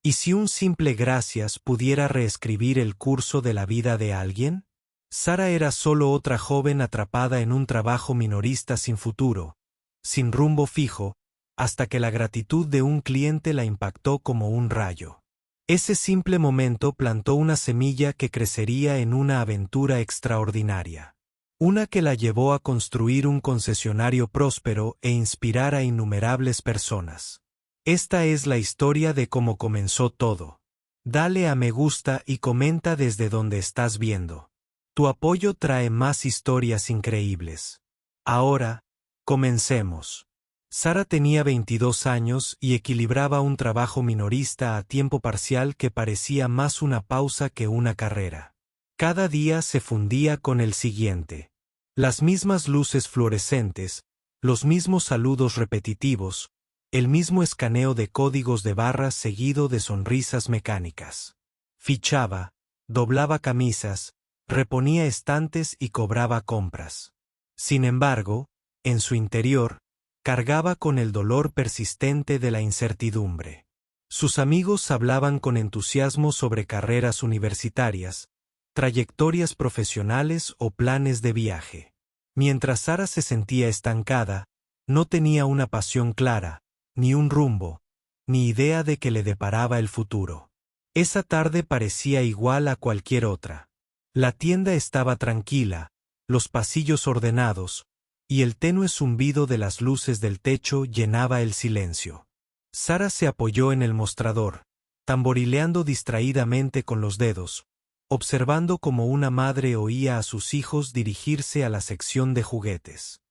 ¿Y si un simple gracias pudiera reescribir el curso de la vida de alguien? Sara era solo otra joven atrapada en un trabajo minorista sin futuro, sin rumbo fijo, hasta que la gratitud de un cliente la impactó como un rayo. Ese simple momento plantó una semilla que crecería en una aventura extraordinaria. Una que la llevó a construir un concesionario próspero e inspirar a innumerables personas. Esta es la historia de cómo comenzó todo. Dale a me gusta y comenta desde donde estás viendo. Tu apoyo trae más historias increíbles. Ahora, comencemos. Sara tenía 22 años y equilibraba un trabajo minorista a tiempo parcial que parecía más una pausa que una carrera. Cada día se fundía con el siguiente. Las mismas luces fluorescentes, los mismos saludos repetitivos, el mismo escaneo de códigos de barras seguido de sonrisas mecánicas. Fichaba, doblaba camisas, reponía estantes y cobraba compras. Sin embargo, en su interior, cargaba con el dolor persistente de la incertidumbre. Sus amigos hablaban con entusiasmo sobre carreras universitarias, trayectorias profesionales o planes de viaje. Mientras Sara se sentía estancada, no tenía una pasión clara, ni un rumbo, ni idea de qué le deparaba el futuro. Esa tarde parecía igual a cualquier otra. La tienda estaba tranquila, los pasillos ordenados, y el tenue zumbido de las luces del techo llenaba el silencio. Sara se apoyó en el mostrador, tamborileando distraídamente con los dedos, observando cómo una madre oía a sus hijos dirigirse a la sección de juguetes.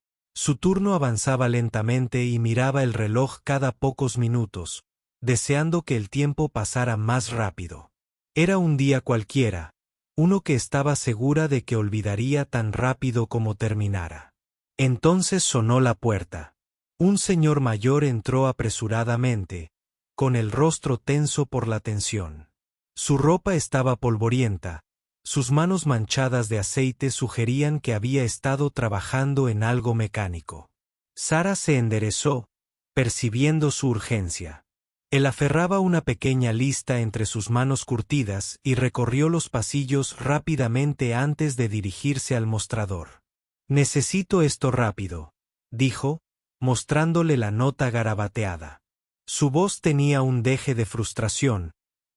Su turno avanzaba lentamente y miraba el reloj cada pocos minutos, deseando que el tiempo pasara más rápido. Era un día cualquiera, uno que estaba segura de que olvidaría tan rápido como terminara. Entonces sonó la puerta. Un señor mayor entró apresuradamente, con el rostro tenso por la tensión. Su ropa estaba polvorienta, sus manos manchadas de aceite sugerían que había estado trabajando en algo mecánico. Sara se enderezó, percibiendo su urgencia. Él aferraba una pequeña lista entre sus manos curtidas y recorrió los pasillos rápidamente antes de dirigirse al mostrador. «Necesito esto rápido», dijo, mostrándole la nota garabateada. Su voz tenía un deje de frustración,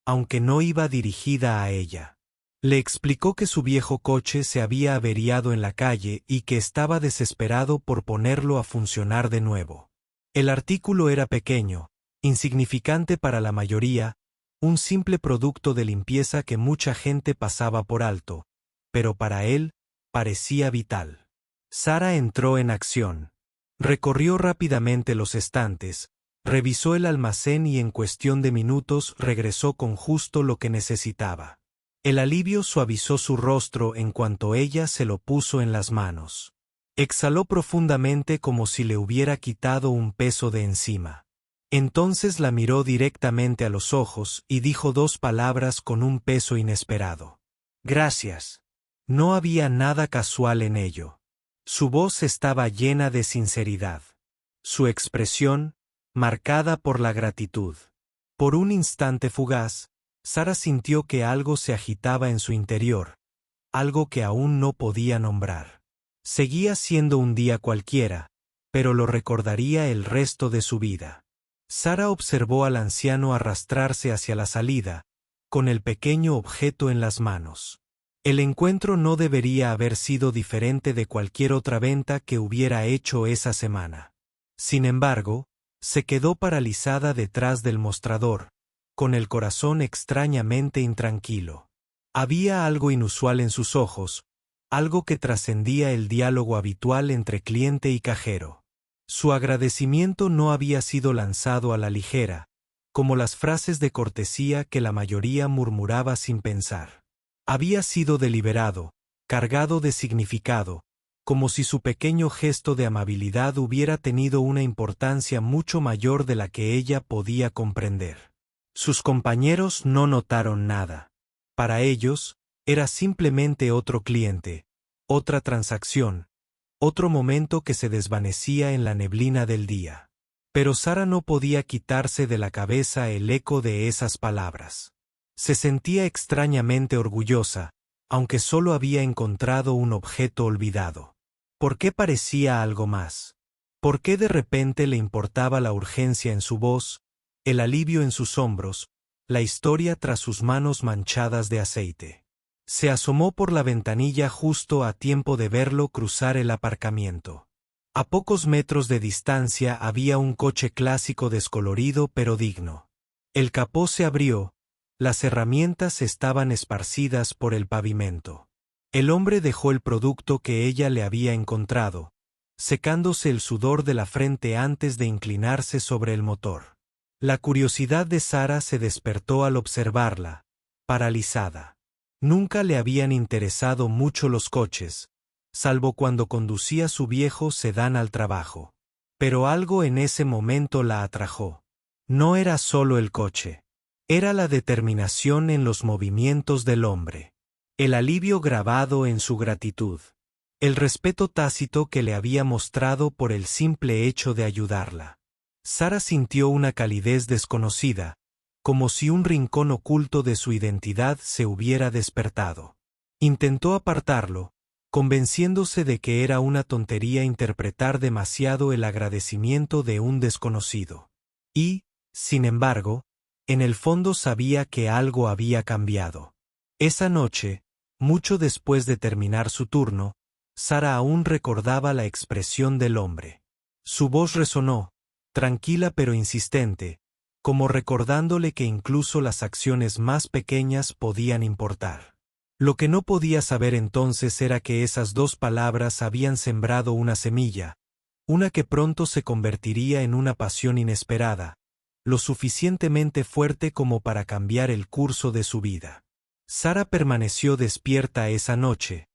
aunque no iba dirigida a ella. Le explicó que su viejo coche se había averiado en la calle y que estaba desesperado por ponerlo a funcionar de nuevo. El artículo era pequeño, insignificante para la mayoría, un simple producto de limpieza que mucha gente pasaba por alto, pero para él parecía vital. Sara entró en acción. Recorrió rápidamente los estantes, revisó el almacén y en cuestión de minutos regresó con justo lo que necesitaba. El alivio suavizó su rostro en cuanto ella se lo puso en las manos. Exhaló profundamente como si le hubiera quitado un peso de encima. Entonces la miró directamente a los ojos y dijo dos palabras con un peso inesperado. «Gracias». No había nada casual en ello. Su voz estaba llena de sinceridad. Su expresión, marcada por la gratitud. Por un instante fugaz, Sara sintió que algo se agitaba en su interior, algo que aún no podía nombrar. Seguía siendo un día cualquiera, pero lo recordaría el resto de su vida. Sara observó al anciano arrastrarse hacia la salida, con el pequeño objeto en las manos. El encuentro no debería haber sido diferente de cualquier otra venta que hubiera hecho esa semana. Sin embargo, se quedó paralizada detrás del mostrador, con el corazón extrañamente intranquilo. Había algo inusual en sus ojos, algo que trascendía el diálogo habitual entre cliente y cajero. Su agradecimiento no había sido lanzado a la ligera, como las frases de cortesía que la mayoría murmuraba sin pensar. Había sido deliberado, cargado de significado, como si su pequeño gesto de amabilidad hubiera tenido una importancia mucho mayor de la que ella podía comprender. Sus compañeros no notaron nada. Para ellos, era simplemente otro cliente, otra transacción, otro momento que se desvanecía en la neblina del día. Pero Sara no podía quitarse de la cabeza el eco de esas palabras. Se sentía extrañamente orgullosa, aunque solo había encontrado un objeto olvidado. ¿Por qué parecía algo más? ¿Por qué de repente le importaba la urgencia en su voz, el alivio en sus hombros, la historia tras sus manos manchadas de aceite? Se asomó por la ventanilla justo a tiempo de verlo cruzar el aparcamiento. A pocos metros de distancia había un coche clásico descolorido pero digno. El capó se abrió, las herramientas estaban esparcidas por el pavimento. El hombre dejó el producto que ella le había encontrado, secándose el sudor de la frente antes de inclinarse sobre el motor. La curiosidad de Sara se despertó al observarla, paralizada. Nunca le habían interesado mucho los coches, salvo cuando conducía su viejo sedán al trabajo. Pero algo en ese momento la atrajo. No era solo el coche. Era la determinación en los movimientos del hombre. El alivio grabado en su gratitud. El respeto tácito que le había mostrado por el simple hecho de ayudarla. Sara sintió una calidez desconocida, como si un rincón oculto de su identidad se hubiera despertado. Intentó apartarlo, convenciéndose de que era una tontería interpretar demasiado el agradecimiento de un desconocido. Y, sin embargo, en el fondo sabía que algo había cambiado. Esa noche, mucho después de terminar su turno, Sara aún recordaba la expresión del hombre. Su voz resonó, tranquila pero insistente, como recordándole que incluso las acciones más pequeñas podían importar. Lo que no podía saber entonces era que esas dos palabras habían sembrado una semilla, una que pronto se convertiría en una pasión inesperada, lo suficientemente fuerte como para cambiar el curso de su vida. Sara permaneció despierta esa noche,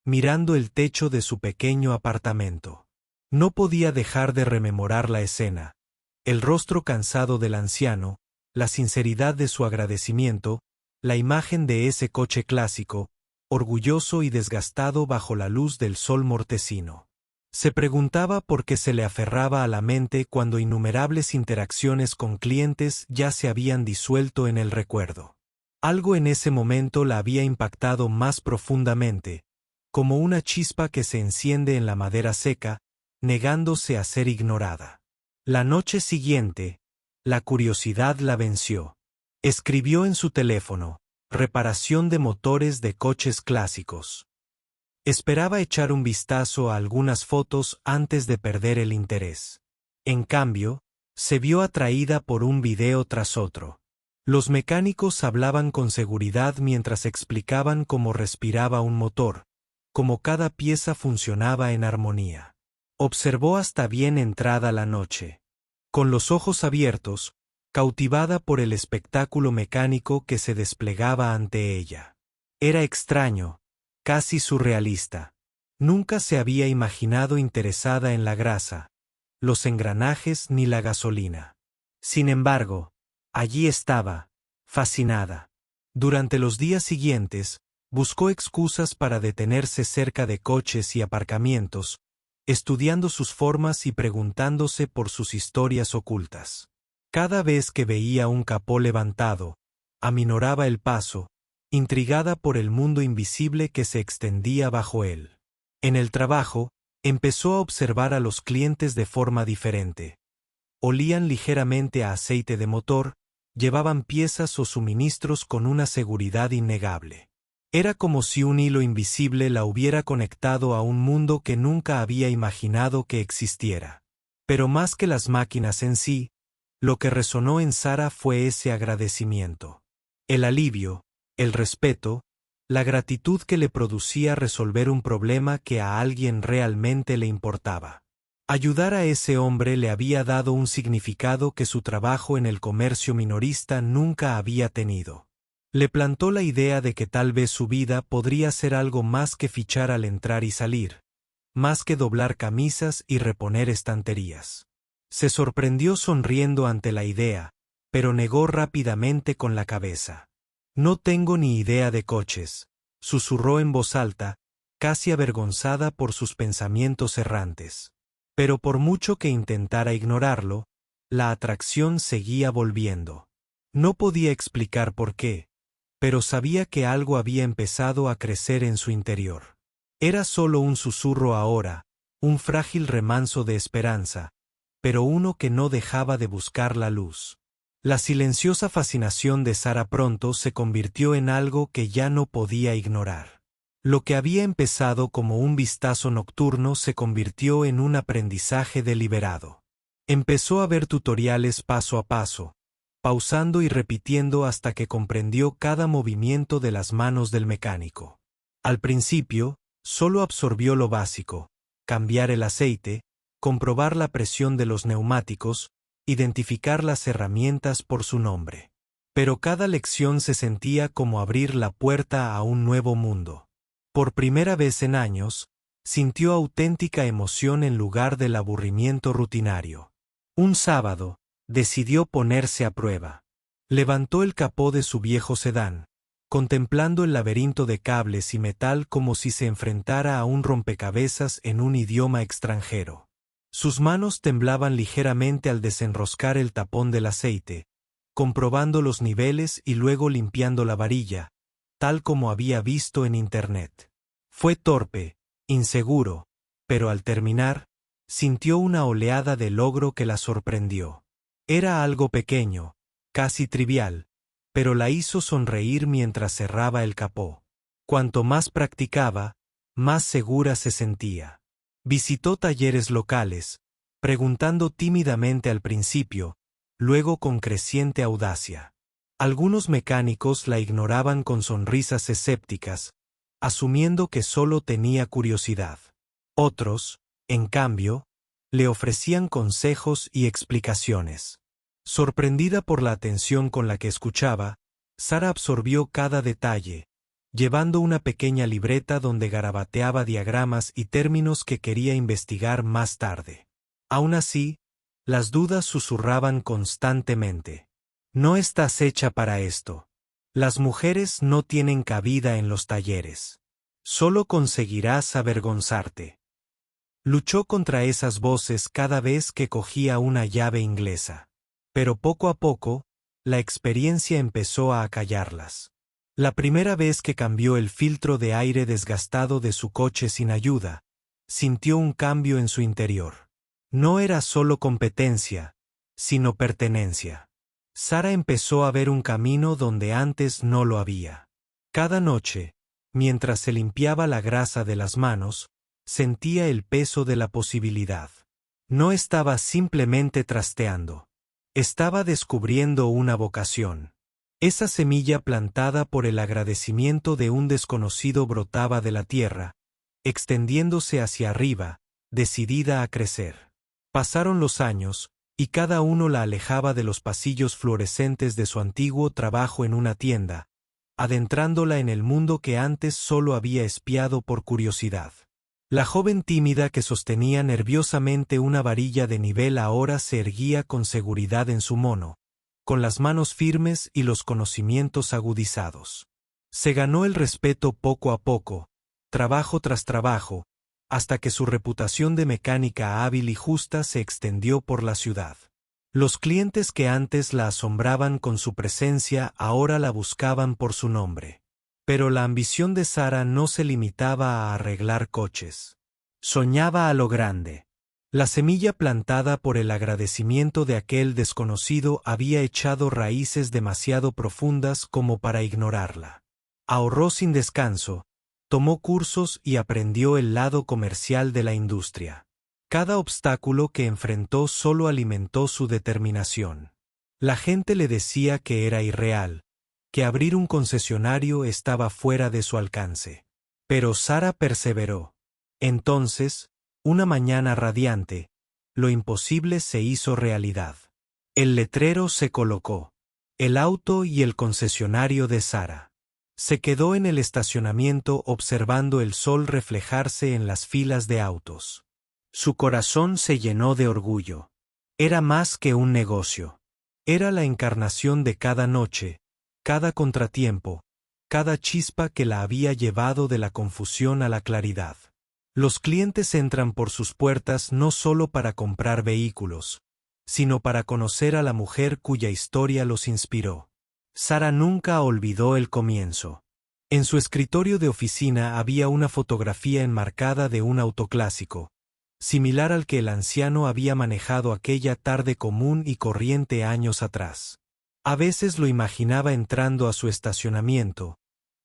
mirando el techo de su pequeño apartamento. No podía dejar de rememorar la escena, el rostro cansado del anciano, la sinceridad de su agradecimiento, la imagen de ese coche clásico, orgulloso y desgastado bajo la luz del sol mortecino. Se preguntaba por qué se le aferraba a la mente cuando innumerables interacciones con clientes ya se habían disuelto en el recuerdo. Algo en ese momento la había impactado más profundamente, como una chispa que se enciende en la madera seca, negándose a ser ignorada. La noche siguiente, la curiosidad la venció. Escribió en su teléfono, reparación de motores de coches clásicos. Esperaba echar un vistazo a algunas fotos antes de perder el interés. En cambio, se vio atraída por un video tras otro. Los mecánicos hablaban con seguridad mientras explicaban cómo respiraba un motor, cómo cada pieza funcionaba en armonía. Observó hasta bien entrada la noche. Con los ojos abiertos, cautivada por el espectáculo mecánico que se desplegaba ante ella. Era extraño, casi surrealista. Nunca se había imaginado interesada en la grasa, los engranajes ni la gasolina. Sin embargo, allí estaba, fascinada. Durante los días siguientes, buscó excusas para detenerse cerca de coches y aparcamientos, estudiando sus formas y preguntándose por sus historias ocultas. Cada vez que veía un capó levantado, aminoraba el paso, intrigada por el mundo invisible que se extendía bajo él. En el trabajo, empezó a observar a los clientes de forma diferente. Olían ligeramente a aceite de motor, llevaban piezas o suministros con una seguridad innegable. Era como si un hilo invisible la hubiera conectado a un mundo que nunca había imaginado que existiera. Pero más que las máquinas en sí, lo que resonó en Sara fue ese agradecimiento. El alivio, el respeto, la gratitud que le producía resolver un problema que a alguien realmente le importaba. Ayudar a ese hombre le había dado un significado que su trabajo en el comercio minorista nunca había tenido. Le plantó la idea de que tal vez su vida podría ser algo más que fichar al entrar y salir, más que doblar camisas y reponer estanterías. Se sorprendió sonriendo ante la idea, pero negó rápidamente con la cabeza. No tengo ni idea de coches, susurró en voz alta, casi avergonzada por sus pensamientos errantes. Pero por mucho que intentara ignorarlo, la atracción seguía volviendo. No podía explicar por qué, pero sabía que algo había empezado a crecer en su interior. Era solo un susurro ahora, un frágil remanso de esperanza, pero uno que no dejaba de buscar la luz. La silenciosa fascinación de Sara pronto se convirtió en algo que ya no podía ignorar. Lo que había empezado como un vistazo nocturno se convirtió en un aprendizaje deliberado. Empezó a ver tutoriales paso a paso, pausando y repitiendo hasta que comprendió cada movimiento de las manos del mecánico. Al principio, solo absorbió lo básico: cambiar el aceite, comprobar la presión de los neumáticos, identificar las herramientas por su nombre. Pero cada lección se sentía como abrir la puerta a un nuevo mundo. Por primera vez en años, sintió auténtica emoción en lugar del aburrimiento rutinario. Un sábado, decidió ponerse a prueba. Levantó el capó de su viejo sedán, contemplando el laberinto de cables y metal como si se enfrentara a un rompecabezas en un idioma extranjero. Sus manos temblaban ligeramente al desenroscar el tapón del aceite, comprobando los niveles y luego limpiando la varilla, tal como había visto en Internet. Fue torpe, inseguro, pero al terminar, sintió una oleada de logro que la sorprendió. Era algo pequeño, casi trivial, pero la hizo sonreír mientras cerraba el capó. Cuanto más practicaba, más segura se sentía. Visitó talleres locales, preguntando tímidamente al principio, luego con creciente audacia. Algunos mecánicos la ignoraban con sonrisas escépticas, asumiendo que solo tenía curiosidad. Otros, en cambio, le ofrecían consejos y explicaciones. Sorprendida por la atención con la que escuchaba, Sara absorbió cada detalle, llevando una pequeña libreta donde garabateaba diagramas y términos que quería investigar más tarde. Aún así, las dudas susurraban constantemente. No estás hecha para esto. Las mujeres no tienen cabida en los talleres. Solo conseguirás avergonzarte. Luchó contra esas voces cada vez que cogía una llave inglesa. Pero poco a poco, la experiencia empezó a acallarlas. La primera vez que cambió el filtro de aire desgastado de su coche sin ayuda, sintió un cambio en su interior. No era solo competencia, sino pertenencia. Sara empezó a ver un camino donde antes no lo había. Cada noche, mientras se limpiaba la grasa de las manos, sentía el peso de la posibilidad. No estaba simplemente trasteando. Estaba descubriendo una vocación. Esa semilla plantada por el agradecimiento de un desconocido brotaba de la tierra, extendiéndose hacia arriba, decidida a crecer. Pasaron los años, y cada uno la alejaba de los pasillos fluorescentes de su antiguo trabajo en una tienda, adentrándola en el mundo que antes solo había espiado por curiosidad. La joven tímida que sostenía nerviosamente una varilla de nivel ahora se erguía con seguridad en su mono, con las manos firmes y los conocimientos agudizados. Se ganó el respeto poco a poco, trabajo tras trabajo, hasta que su reputación de mecánica hábil y justa se extendió por la ciudad. Los clientes que antes la asombraban con su presencia ahora la buscaban por su nombre. Pero la ambición de Sara no se limitaba a arreglar coches. Soñaba a lo grande. La semilla plantada por el agradecimiento de aquel desconocido había echado raíces demasiado profundas como para ignorarla. Ahorró sin descanso, tomó cursos y aprendió el lado comercial de la industria. Cada obstáculo que enfrentó solo alimentó su determinación. La gente le decía que era irreal, que abrir un concesionario estaba fuera de su alcance. Pero Sara perseveró. Entonces, una mañana radiante, lo imposible se hizo realidad. El letrero se colocó. El auto y el concesionario de Sara. Se quedó en el estacionamiento observando el sol reflejarse en las filas de autos. Su corazón se llenó de orgullo. Era más que un negocio. Era la encarnación de cada noche, cada contratiempo, cada chispa que la había llevado de la confusión a la claridad. Los clientes entran por sus puertas no solo para comprar vehículos, sino para conocer a la mujer cuya historia los inspiró. Sara nunca olvidó el comienzo. En su escritorio de oficina había una fotografía enmarcada de un auto clásico, similar al que el anciano había manejado aquella tarde común y corriente años atrás. A veces lo imaginaba entrando a su estacionamiento,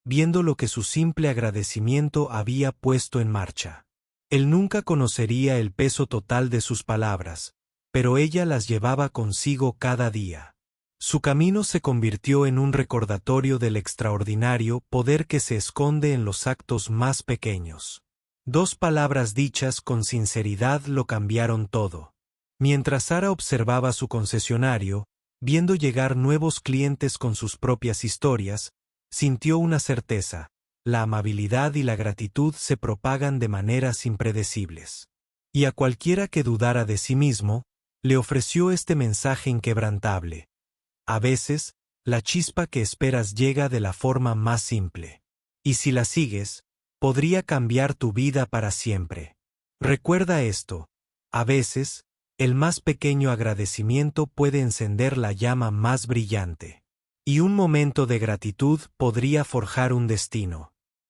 viendo lo que su simple agradecimiento había puesto en marcha. Él nunca conocería el peso total de sus palabras, pero ella las llevaba consigo cada día. Su camino se convirtió en un recordatorio del extraordinario poder que se esconde en los actos más pequeños. 2 palabras dichas con sinceridad lo cambiaron todo. Mientras Sara observaba su concesionario, viendo llegar nuevos clientes con sus propias historias, sintió una certeza: la amabilidad y la gratitud se propagan de maneras impredecibles. Y a cualquiera que dudara de sí mismo, le ofreció este mensaje inquebrantable: a veces, la chispa que esperas llega de la forma más simple. Y si la sigues, podría cambiar tu vida para siempre. Recuerda esto: a veces, el más pequeño agradecimiento puede encender la llama más brillante. Y un momento de gratitud podría forjar un destino.